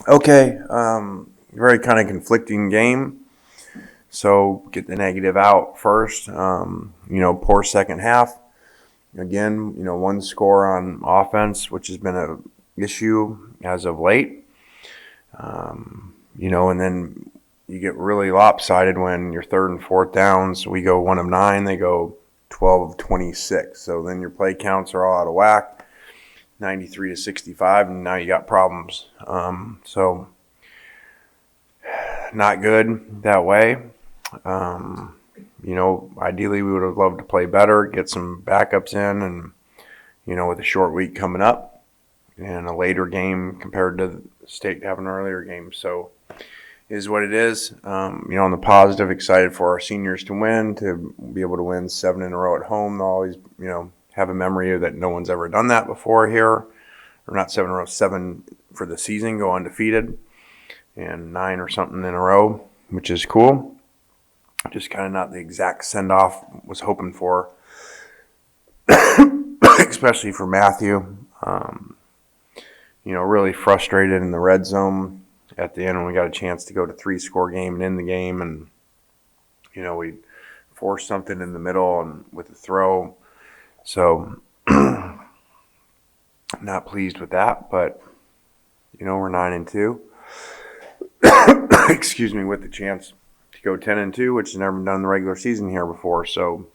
Okay, very kind of conflicting game. So get the negative out first. Poor second half. Again, one score on offense, which has been a issue as of late. And then you get really lopsided when your third and fourth downs. We go 1 of 9, they go 12 of 26. So then your play counts are all out of whack, 93 to 65, and now you got problems. So not good that way. Ideally we would have loved to play better, get some backups in, and, with a short week coming up and a later game compared to the state having an earlier game. So is what it is. On the positive, excited for our seniors to win, to be able to win 7 in a row at home. They'll always, have a memory of that no one's ever done that before here. Or not 7 in a row, 7 for the season, go undefeated, and 9 or something in a row, which is cool. Just kind of not the exact send-off was hoping for, especially for Matthew. Really frustrated in the red zone at the end when we got a chance to go to 3-score game and end the game, and we forced something in the middle and with the throw. So not pleased with that, but we're 9-2. Excuse me, with the chance to go 10-2, which has never been done in the regular season here before. So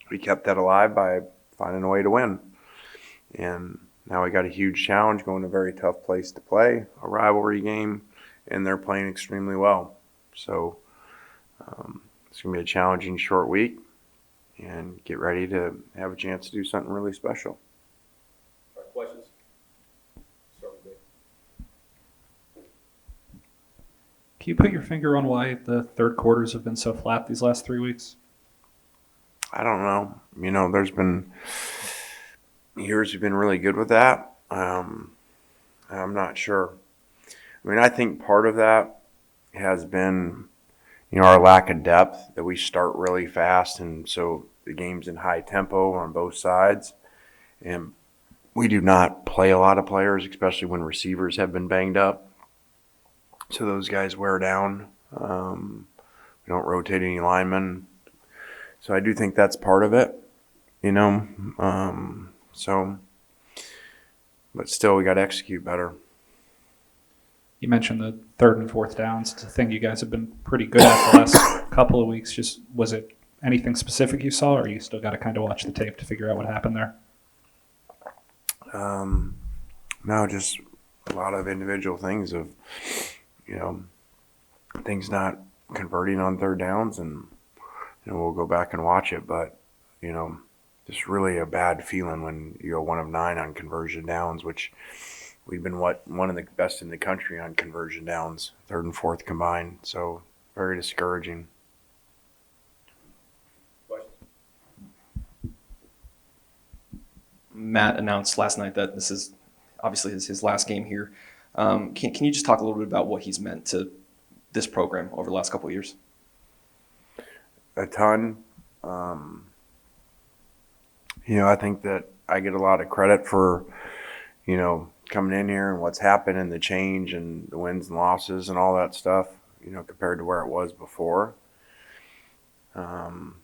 we kept that alive by finding a way to win. And now we got a huge challenge, going to a very tough place to play, a rivalry game, and they're playing extremely well. So it's going to be a challenging short week, and get ready to have a chance to do something really special. All right, questions? Start with me. Can you put your finger on why the third quarters have been so flat these last 3 weeks? I don't know. There's been years have been really good with that. I'm not sure. I think part of that has been, our lack of depth, that we start really fast, and so the game's in high tempo on both sides. And we do not play a lot of players, especially when receivers have been banged up. So those guys wear down. We don't rotate any linemen. So I do think that's part of it, but still we got to execute better. You mentioned the third and fourth downs. It's a thing you guys have been pretty good at the last couple of weeks. Just, was it anything specific you saw, or you still got to kind of watch the tape to figure out what happened there? No, just a lot of individual things of, things not converting on third downs, and we'll go back and watch it, but just really a bad feeling when you go 1 of 9 on conversion downs, which we've been one of the best in the country on conversion downs, third and fourth combined. So very discouraging. Questions? Matt announced last night that this is obviously his last game here. Can you just talk a little bit about what he's meant to this program over the last couple of years? A ton. I think that I get a lot of credit for, coming in here and what's happened and the change and the wins and losses and all that stuff, compared to where it was before. And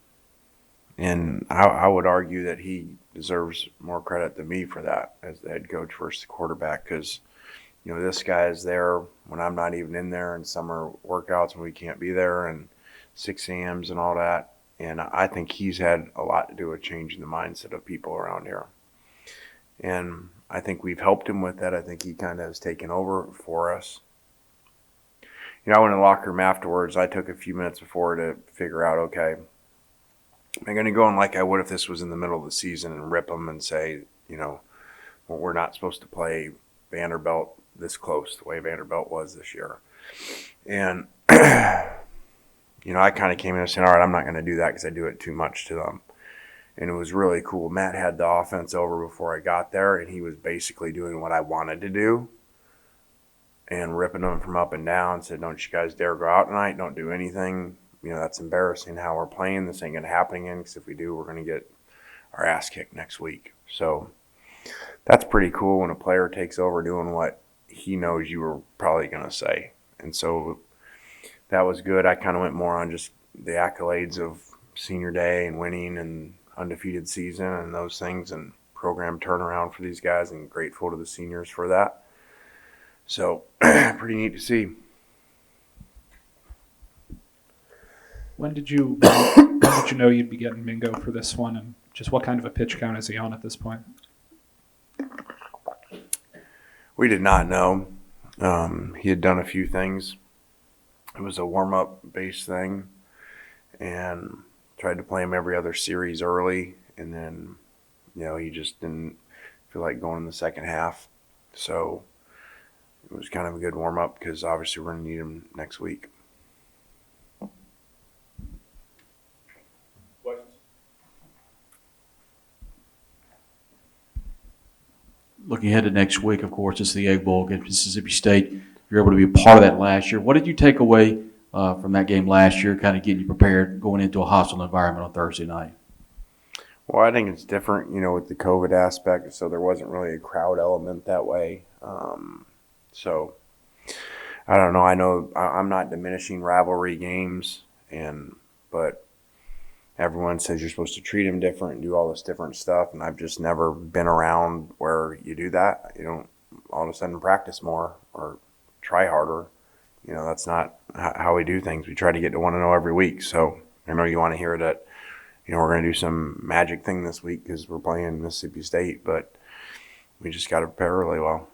I would argue that he deserves more credit than me for that as the head coach versus the quarterback, because, this guy is there when I'm not even in there, and summer workouts when we can't be there, and 6 a.m.s and all that. And I think he's had a lot to do with changing the mindset of people around here. And I think we've helped him with that. I think he kind of has taken over for us. I went in the locker room afterwards. I took a few minutes before to figure out, okay, am I going to go in like I would if this was in the middle of the season and rip them and say, well, we're not supposed to play Vanderbilt this close the way Vanderbilt was this year. And I kind of came in and said, all right, I'm not going to do that because I do it too much to them. And it was really cool. Matt had the offense over before I got there, and he was basically doing what I wanted to do and ripping them from up and down. Said, don't you guys dare go out tonight. Don't do anything. That's embarrassing how we're playing. This ain't going to happen again, because if we do, we're going to get our ass kicked next week. So that's pretty cool when a player takes over doing what he knows you were probably going to say. And so that was good. I kind of went more on just the accolades of senior day and winning and undefeated season and those things and program turnaround for these guys, and grateful to the seniors for that. So pretty neat to see. When did you know you'd be getting Mingo for this one, and just what kind of a pitch count is he on at this point? We did not know. He had done a few things. It was a warm-up base thing, and tried to play him every other series early, and then, he just didn't feel like going in the second half. So it was kind of a good warm-up because obviously we're going to need him next week. Questions? Looking ahead to next week, of course, it's the Egg Bowl against Mississippi State. You're able to be a part of that last year. What did you take away from that game last year, kind of getting you prepared going into a hostile environment on Thursday night? Well, I think it's different, with the COVID aspect, so there wasn't really a crowd element that way. So I don't know. I know I'm not diminishing rivalry games, but everyone says you're supposed to treat them different and do all this different stuff, and I've just never been around where you do that. You don't all of a sudden practice more or try harder. That's not how we do things. We try to get to 1-0 every week. So I know you want to hear that, we're going to do some magic thing this week because we're playing Mississippi State, but we just got to prepare really well.